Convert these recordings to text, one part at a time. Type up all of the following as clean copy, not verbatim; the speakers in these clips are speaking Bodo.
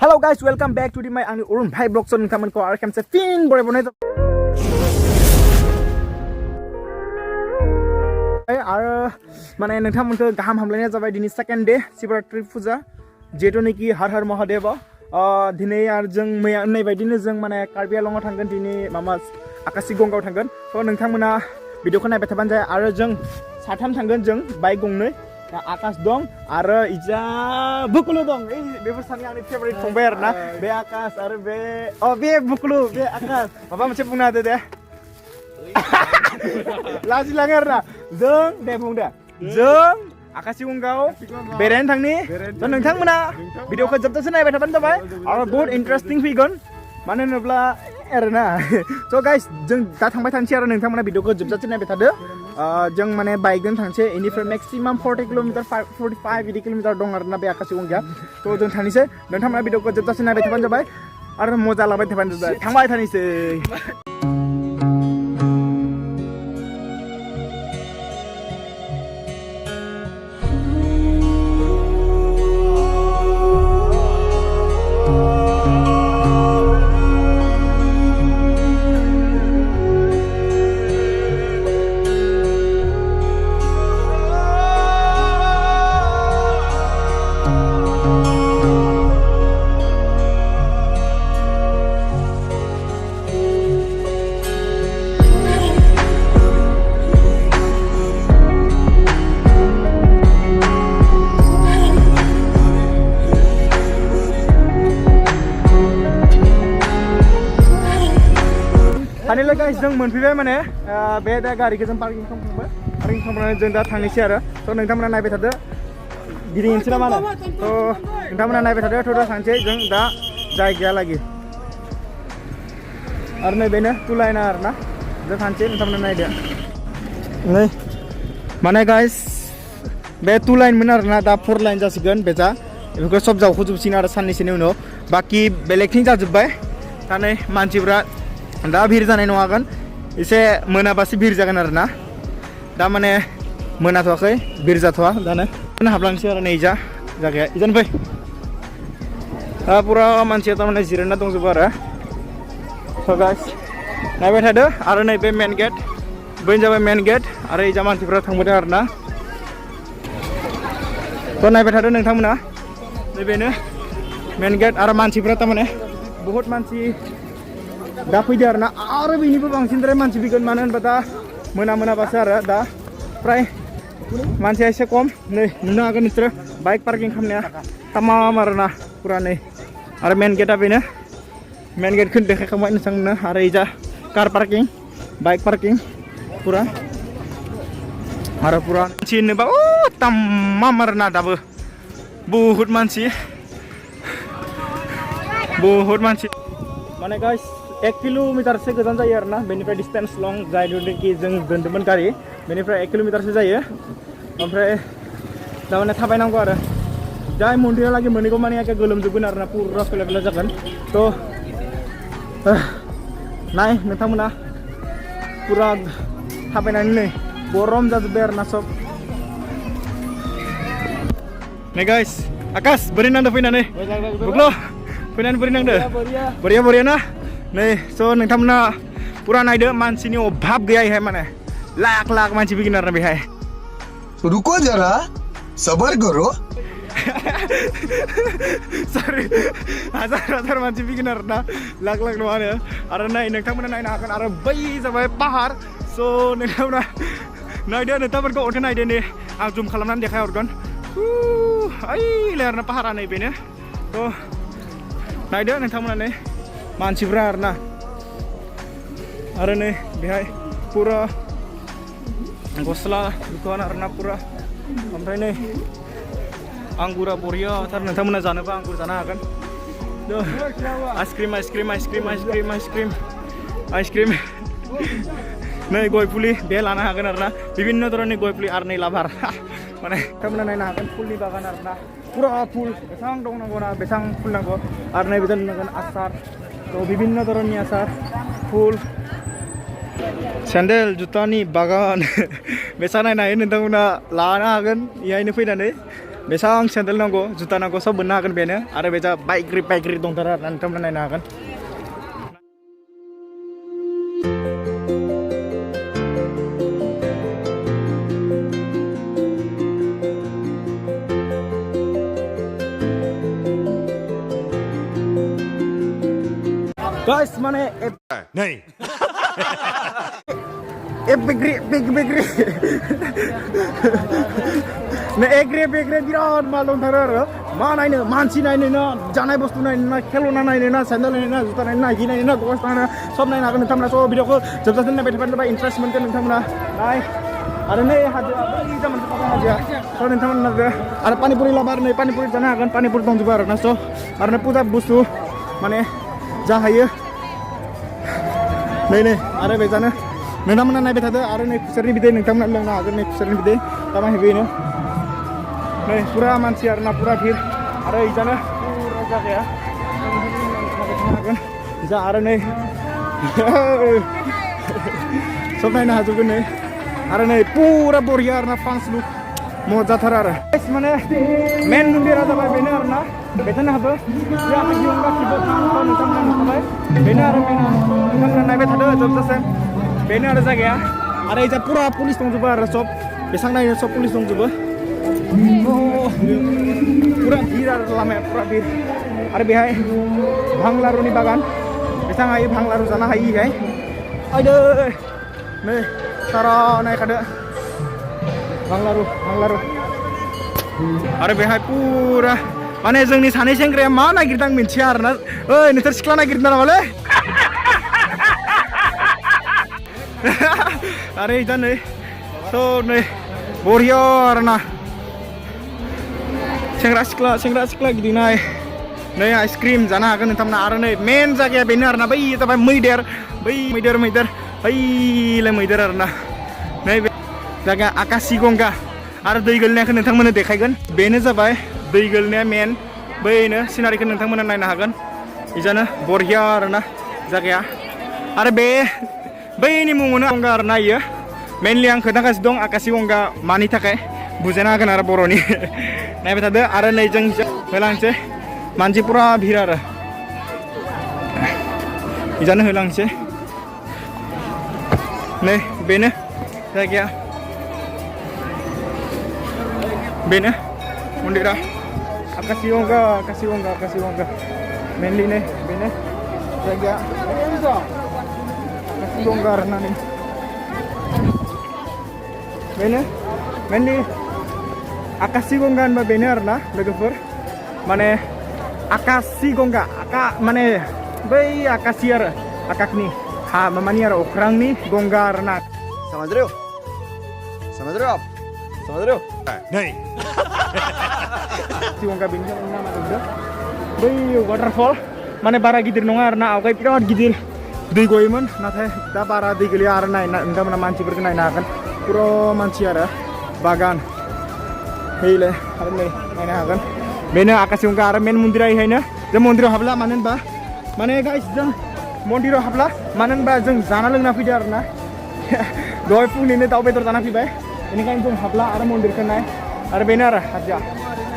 Hello guys, welcome back to my Urun Bhai Blog. So nोंथांमोनखौ आरो खेमसे फिन बरायबावनाय जाबाय आरो माने नोंथांमोनखौ गाहाम हामलायनाय जाबाय दिनै सेकेन्ड डे शिवरात्रि फुजा जेथुनाखि हर हर महादेव दिनै आरो जों मैया होननाय बायदिनो जों माने कार्बि आंलंआव थांगोन दिनै मामा आकाशि गंगायाव थांगोन थ' नोंथांमोना भिडिअखौ नायबाय थाबानो जाबाय आरो जों साथाम थांगोन जों बाइक गंनै आकाश दं आरो इजा बुकुलु दं बेफोर सानै आंनि फेभरेट फंबाय आरोना बे आकाश आरो बे बे बुकुलु बे आकाश माबा मोनसे बुंना होदो दे लाजिलाङो आरोना जों दे बुं दे जों आकाशि गंगायाव बेरायनो थांनि थ' नोंथांमोना भिडिअखौ जोबजासे नायबाय थाबानो जाबाय आरो बहुत इन्टारेस्टिं फैगोन मानो होनोब्ला आरोना स' गाइस जों दा थांबाय थानोसै आरो नोंथांमोना भिडिअखौ जोबजासे नायबाय थादो जों माने बाइकजों थांसै इनिफ्राय मेक्सिमाम 40 किल'मिटार 45 बिदि किल'मिटार दं आरोना बे आकाशि गंगाया थ' जों थांनोसै नोंथांमोना भिडिअखौ जोबजासे नायबाय थाबानो जाबाय आरो मजा लाबाय थाबानो जाबाय थांबाय थानोसै Finally guys, जों मोनफैबाय माने बे दा गारिखौ जों पार्किं खालामखांबाय पार्किं खालामनानै जों दा थांनोसै आरो थ' नोंथांमोना नायबाय थादो गिदिंनोसै ना मा होनो थ' नोंथांमोना नायबाय थादो थ' दा थांसै जों दा जायगाया लागि आरो नैबेनो टु लाइना आरोना जों थांसै नोंथांमोना नायदो नै माने गाइस बे टु लाइनमोन आरोना दा 4 लाइन जासिगोन बेजा बेफोरखौ सब जावख'जोबसिगोन आरो साननैसोनि उनाव बाखि बेलेगथिं जाजोब्बाय दा नै मानसिफ्रा दा भिर जानाय नङागोन एसे मोनाबासो भिर जागोन आरोना दा माने मोनाथ'वाखै भिर जाथ'वा दानो हाबलांसै आरो नै जा जायगाया इजान फै दा पुरा मानसिया थारमाने जिरायना दंजोबो आरो स' गाइस नायबाय थादो आरो नैबे मेन गेट बैनो जाबाय मेन गेट आरो इजा मानसिफ्रा थांबोदों आरोना थ' नायबाय थादो नोंथांमोना नैबेनो मेन गेट आरो मानसिफ्रा थारमाने बहुत मानसि दा फैदो आरोना आरो बेनिबो बांसिनद्राय मानसि फैगोन मानो होनबा दा मोनाबासो आरो दा फ्राय मानसिया एसे खम नै नुनो हागोन नोंसोरो बाइक पार्किं खालामनाया तामाम आरोना पुरा नै आरो मेन गेटआ बेनो मेन गेटखौ देखायखांबाय नोंथांमोननो आरो इजा कार पार्किं बाइक पार्किं पुरा आरो पुरा मानसि होनोबा तामाम आरोना दाबो बहुत मानसि माने गाइस 1 किल'मिटारसो गोजान जायो आरोना बेनिफ्राय डिस्टेन्स लं जायनोखि जों दोनदोंमोन गारि बेनिफ्राय 1 किल'मिटारसो जायो ओमफ्राय दामाने थाबायनांगौ आरो जाय मन्दिरालागै मोनहैगौ माने एखे गोलोमजोबगोन आरोना पुरा फैला जागोन थ' नाय नोंथांमोना पुरा थाबायनानै नै गरम जाजोब्बाय आरोना सब नै गाइस आकाश बोरै नांदो फैनानै बुग्ल' फैनानै बोरै नांदो बरिया ना नै स' नोंथांमोना पुरा नायदो मानसिनि अभाब गैया इहाय माने लाख मानसि फैगोन आरोना बेहाय रुको जरा सबर करो सरि हाजार मानसि फैगोन आरोना लाख नङा आरो नै नोंथांमोना नायनो हागोन आरो बै जाबाय पाहार स' नोंथांमोना नायदो नोंथांमोनखौ अन्थाइ नायदो नै आं जुम खालामनानै देखायहरगोन ओइलाय आरोना पाहारा नै बेनो थ' नायदो नोंथांमोना नै मानसिफ्रा आरोना आरो नै बेहाय पुरा गस्ला दुखान आरोना पुरा ओमफ्राय नै आंगुरा बरियाथार नोंथांमोना जानोबा आंगुर जानो हागोन आइसक्रिम नै गय फुलि बे लानो हागोन आरोना बिभिन्न धरननि गय फुलि आरो नै लाभार माने नोंथांमोना नायनो हागोन फुलनि बागान आरोना पुरा फुल बेसेबां दं नांगौना बेसेबां फुल नांगौ आरो नै बिदिनो नांगोन आसार थ' बिभिन्न धरननि आसार फुल सेन्देल जुतानि बागान बेसा नायनो हायो नोंथांमोना लानो हागोन इहायनो फैनानै बेसां सेन्देल नांगौ जुता नांगौ सब मोननो हागोन बेनो आरो बेजा बाइक ग्रिप दंथारो आरो नोंथांमोना नायनो हागोन guys माने नहीं बेग्री बिराद माल दंथारो आरो मा नायनो मानसि नायनो ना जानाय बुस्थु नायनो ना खेलना नायनो ना सेन्देल नायनो ना जुता नायनो ना हि नायनो ना गस नायनो सब नायनो हागोन नोंथांमोना सब भिडिअखौ जोबजासिम नायबाय थाबानो इन्टारेस्ट मोनगोन नोंथांमोना नाय आरो नै हाजोआ बै जामोन हाजोआ स नोंथांमोना आरो पानिपुरि लाबार नै पानिपुरि जानो हागोन पानिपुरि दंजोबो आरो ना स आरो नै पुजा बुस्थु माने जा हायो नै आरो बेजानो नोंथांमोना नायबाय थादो आरो नै खुसेरनि बिदै नोंथांमोना लोंनो हागोन नै खुसेरनि बिदै दामा हेबैनो नै पुरा मानसि आरो ना पुरा भिर आरो इजानो पुरा जागाया हागोन जा आरो नै सब नायनो हाजोबगोन नै आरो नै पुरा बरिया आरो ना फान्स लुक मजाथार आरो माने मेन मन्दिरा जाबाय बेनो आरो ना बेखौनो हाबो या हाजिं गासिबो नोंथांमोना नुखाबाय बेनो आरो मेना नोंथांमोना नायबाय थादो जोबजासिम बेनो आरो जायगाया आरो इजा पुरा पुलिस दंजोबो आरो सब बेसां नायनो सब पुलिस दंजोबो पुरा भिर आरो लामाया पुरा भिर आरो बेहाय भांलारुनि बागान बेसां हायो भांलारु जानो हायो इहाय आयदै नै सारा नायखादो भांलारु आरो बेहाय पुरा माने जोंनि सानै सेंग्राया मा नागिरदों मिन्थिया आरो ना ओइ नोंसोर सिख्ला नागिरदों नामालै आरो इदा नै स नै बरिया आरो ना सेंग्रा सिख्ला गिदिंनाय नै आइसक्रिम जानो हागोन नोंथांमोना आरो नै मेन जायगाया बेनो आरो ना बै जाबाय मैदेर बैलाय मैदेर आरो ना नै बे जायगाया आकाशि गंगा आरो दै गोलैनायखौ नोंथांमोननो देखायगोन बेनो जाबाय दै गोलैनाया मेन बैनो सिनारिखौ नोंथांमोना नायनो हागोन इजानो बरिया आरो ना जायगाया आरो बे बैनि मुङावनो गंगा आरो ना इयो मेनलि आं खोन्थागासिनो दं आकाशि गंगा मानि थाखाय बुजायना होगोन आरो बर'नि नायबाय थादो आरो नै जों होलांसै मानसि पुरा भिर आरो इजानो होलांसै नै बेनो जायगाया बेनो मन्दिरा आकाशि गंगा मेनलि नै बेनो जायगाया आकाशि गंगा आरो ना नै बेनो मेनलि आकाशि गंगा होनबा बेनो आरो ना लोगोफोर माने आकाशि गंगा माने बै आकाशि आरो आकाशनि हा मामानि आरो अख्रांनि गंगा आरो ना समझ रहे हो आप समझ रहे हो नहीं गंगा बेनि नामा दोनदो बै वाटारफल माने बारा गिदिर नङा आरो ना आवगाय बिराद गिदिर दै गयोमोन नाथाय दा बारा दै गैलिया आरो नोंथांमोना मानसिफोरखौ नायनो हागोन पुरा मानसि आरो बागान हैले आरो नै नायनो हागोन बेनो आकाशि गंगा आरो मेन मन्दिरा इहायनो जों मन्दिराव हाबला मानो होनबा माने गाइस जों मन्दिराव हाबला मानो होनबा जों जाना लोंना फैदो आरो ना दहाय फुंनिनो दाउ बेदर जाना फैबाय बेनिखायनो जों हाबला आरो मन्दिरखौ नाय आरो बेनो आरो हाजोआ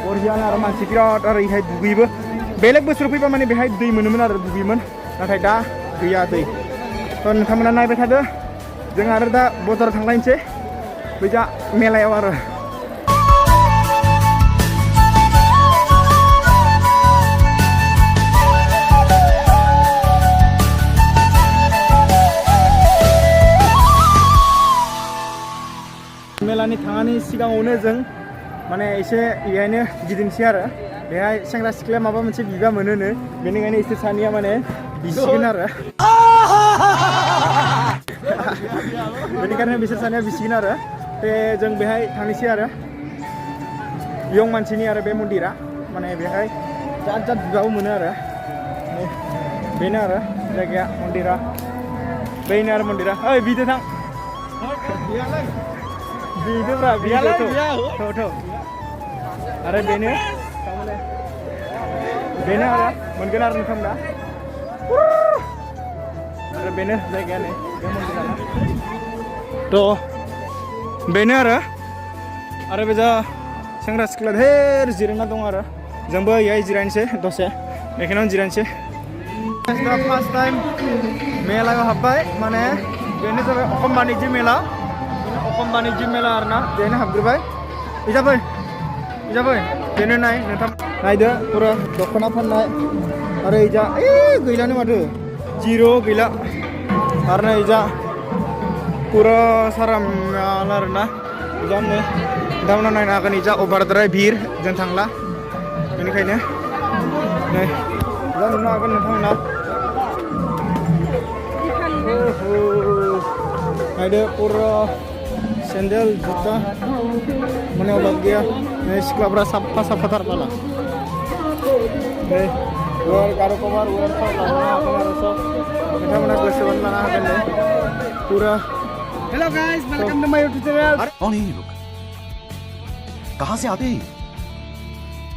बरियानो आरो मानसि बिराद आरो इहाय दुगैयोबो बेलेग बोसोराव फैबा माने बेहाय दै मोनोमोन आरो दुगैयोमोन नाथाय दा गैया दै थ' नोंथांमोना नायबाय थादो जों आरो दा बाजाराव थांलायनोसै बैजा मेलायाव आरो मेलानि थांनायनि सिगाङावनो जों माने एसे इहायनो गिदिंसै आरो बेहाय सेंग्रा सिख्लाया माबा मोनसे बिबा मोनोनो बेनिखायनो इसोर सानैया माने बिसिगोन आरो बेनिखायनो बिसोर सानैया बिसिगोन आरो बे जों बेहाय थांनोसै आरो यं मानसिनि आरो बे मन्दिरा माने बेहाय जात बिबाबो मोनो आरो बेनो आरो जायगाया मन्दिरा बेनो आरो मन्दिरा ओइ बिदो थां बिदोब्रा बियालाय थ' आरो बेनो आरो मोनगोन आरो नोंथांमोना आरो बेनो जायगायानो बे मन्दिरानो थ' बेनो आरो बेजा सेंग्रा सिख्ला धेर जिरायना दं आरो जोंबो इहाय जिरायनोसै दसे बेखिनियावनो जिरायनोसै दा फार्स्ट टाइम मेलायाव हाबबाय माने बेनो जाबाय अखम बानिज्य मेला अखम बानिज्य मेला आरोना बेनो हाबग्रोबाय इजाबै बेनो नाय नोंथां नायदो पुरा दख'ना फाननाय आरो इजा गैलानो माथो जिर' गैला आरो नै इजा पुरा सारा माल आरोना इजा नै नोंथांमोना नायनो हागोन इजा अभारद्राय भिर जों थांला बेनिखायनो नै इजा नुनो हागोन नोंथांमोना नायदो पुरा सेन्देल जुता माने अभाब गैया नै सिख्लाफ्रा साफा साफाथार माला नै गारो कभार उरान सब लाना हागोन आरो सब नोंथांमोना गोसोबानो लानो हागोन नै पुरा hello guys welcome to my YouTube channel कौन है ये लोग कहाँ से आते हैं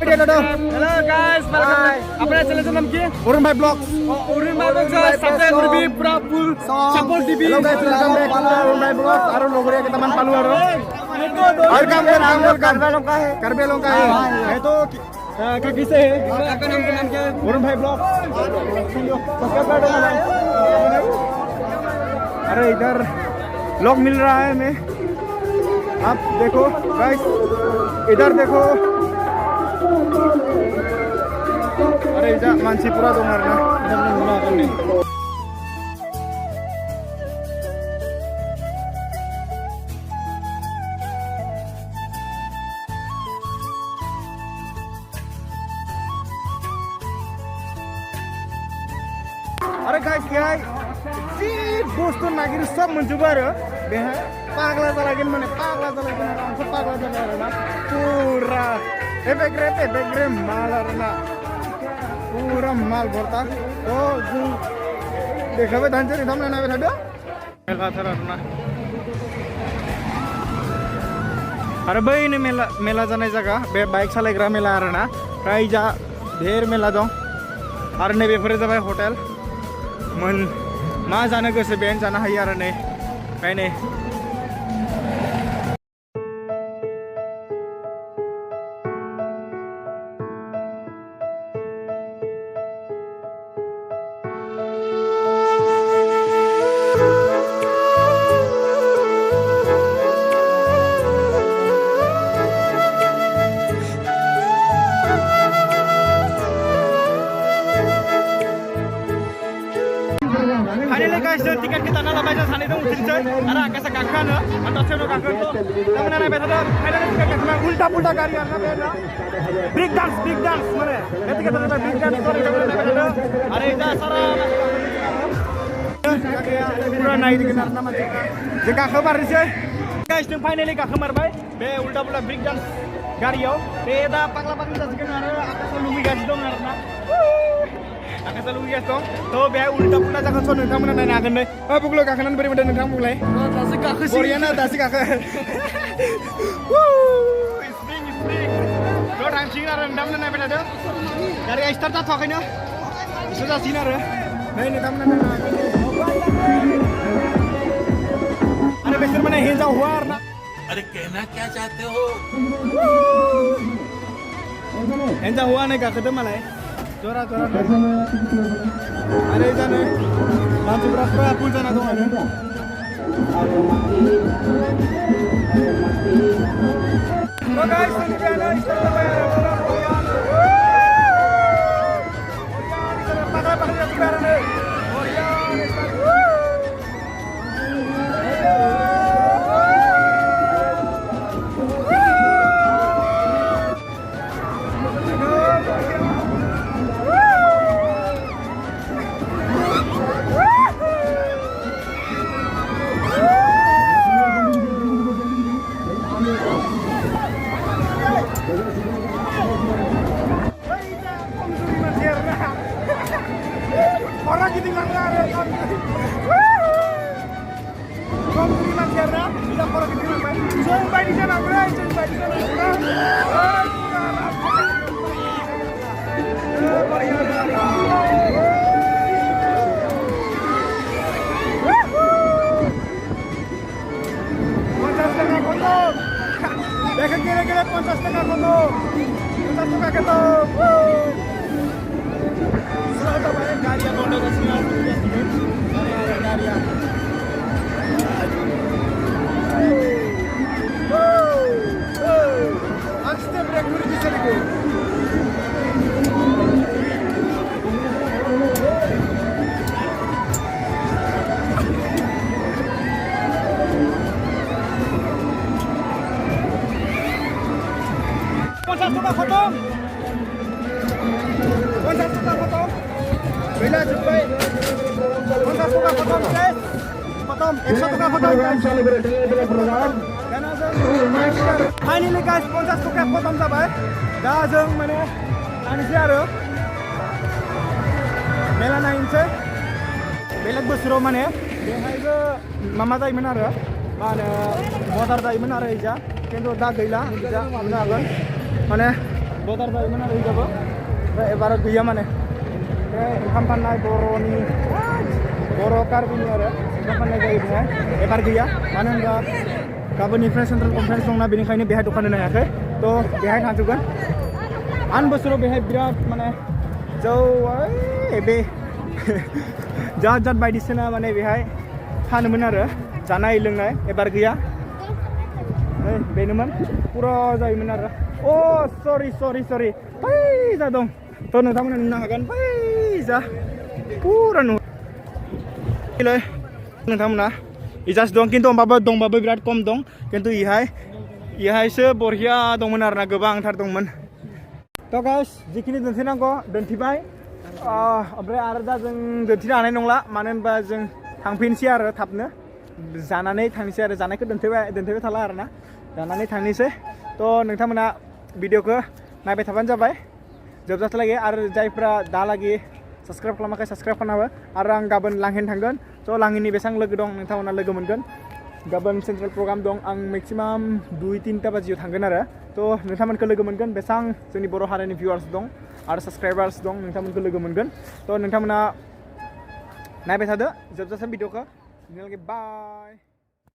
हेलो गाइस वेलकम अपना चैनल का नाम क्या है Urun Bhai vlogs Urun Bhai vlogs subscribe कर भी पूरा full support TV hello guys welcome back to Urun Bhai vlogs आरो लोगोरे के तमान पालू आरो और काम करबेलों का है ये तो क्या किसे है आपका नाम क्या है उरुन भाई ब्लॉग्स सब्सक्राइब कर दो भाई अरे इधर लोग मिल रहा है मैं आप देखो गाइस इधर देखो अरे इधर मानसी पूरा दो मारना इधर नहीं होना करने अरे गाइस क्या है जी बुस्थु नागिर सब मोनजोबो आरो बेहाय पागला जालागोन माने पागला जालागोन आरो आंथ' पागला जाबाय आरोना पुरा एबेग्रे माल आरोना पुरा माल भर्ता तो जों देखाबाय थानोसै नोंथांमोना नायबाय थादो मेलाथार आरोना आरो बैनो मेला जानाय जायगा बे बाइक सालायग्रा मेला आरोना फ्राय जा धेर मेला दं आरो नै बेफोरो जाबाय हटेल मोन मा जानो गोसो बेहायनो जानो हायो आरो नै फ्राय नै फाइनली गाइस जों टिकेट के दाना लाबाय जों सानैजों उथिनोसै आरो आकाशा गाखोआनो आन्दाजसेयावनो गाखोगोन नोंथांमोना नायबाय थादो फाइनली टिकेट गाखोना उल्टा पुल्टा गारि आरोना बे ब्रेक डान्स माने बे टिकेट दाना ब्रेक डान्स नोंथांमोना नायबाय थादो आरो इजा सारा पुरा नायदिगोन आरोना मानसिफ्रा जों गाखोमारनोसै गाइस जों फाइनली गाखोमारबाय बे उल्टा पुल्टा ब्रेक डान्स गारियाव बे दा पागला जासिगोन आरो आकाशा लुबैगासिनो दं आरोना आकाशा लुबैगासिनो दं थ' बेहाय उल्टा पुल्टा जागोन स' नोंथांमोना नायनो हागोन नै बुगल' गाखोनानै बोरै मोनदों नोंथां बुगलाय दासो गाखोसै बरियाना दासो गाखो स्प्रिं थ' थांसिगोन आरो नोंथांमोना नायबाय थादो गारिया स्टार्ट जाथ'वाखैनो बिसोर जासिगोन आरो नै नोंथांमोना नायनो हागोन आरो बिसोर माने हिन्जाव हौवा आरोना अरे कहना क्या चाहते हो हिन्जाव हौवा नै गाखोदो मालाय जरा अरे जानो मानसिफ्रा पुरा फुल जाना दं आरो गाइस जोंनिफ्रायनो स्टार्ट जाबाय आरो पागला जाजोब्बाय आरो नै Gila jumpai 50 taka potong guys. Potong 100 taka potong guys. Karena finally guys 50 taka potong जाबाय. दा जों माने थांनोसै आरो मेला नायनोसै. बेलेग बोसोराव माने बेहायबो मामा जायोमोन आरो मा होनो बर्डार जायोमोन आरो इजा खिन्थु दा गैला इजा नुनो हागोन माने बर्डार जायोमोन आरो इजाबो ओमफ्राय एबार गैया माने ओंखाम फाननाय बर'नि बर' कार्बिनि आरो ओंखाम फाननाय जायो बेहाय एबार गैया मानो होनबा गाबोननिफ्राय सेन्ट्रेल कनफारेन्स दंना बेनिखायनो बेहाय दखान होनो हायाखै थ' बेहाय थांजोबगोन आन बोसोराव बेहाय बिराद माने जौ बे जात जात बायदिसिना माने बेहाय फानोमोन आरो जानाय लोंनाय एबार गैया बेनोमोन पुरा जायोमोन आरो सरि बै जा दं थ' नोंथांमोना नुनो हागोन बै जा पुरा नुलै नोंथांमोना इजास दं खिन्थु दंबाबो बिराद खम दं खिन्थु इहायसो बरिया दंमोन आरोना गोबांथार दंमोन थ' गाइस जिखिनि दोनथ'नांगौ दोनथिबाय ओमफ्राय आरो दा जों दोनथिनो हानाय नंला मानो होनबा जों थांफिनसै आरो थाबनो जानानै थांनोसै आरो जानायखौ दोनथ'बाय थाला आरोना जानानै थांनोसै थ' नोंथांमोना भिडिअखौ नायबाय थाबानो जाबाय जोबजासिम आरो जायफ्रा दालागि साबस्क्राइब खालामाखै साबस्क्राइब खालामो आरो आं गाबोन लांहिन थांगोन थ' लांहिननि बेसेबां लोगो दं नोंथांमोना लोगो मोनगोन गाबोन सेन्ट्रेल प्रग्राम दं आं मेक्सिमाम 2-3 बाजियाव थांगोन आरो थ' नोंथांमोनखौ लोगो मोनगोन बेसेबां जोंनि बर' हारिनि भिउवार्स दं आरो साबस्क्राइबार्स दं नोंथांमोनखौ लोगो मोनगोन थ' नोंथांमोना नायबाय थादो जोबजासिम भिडिअखौ बाय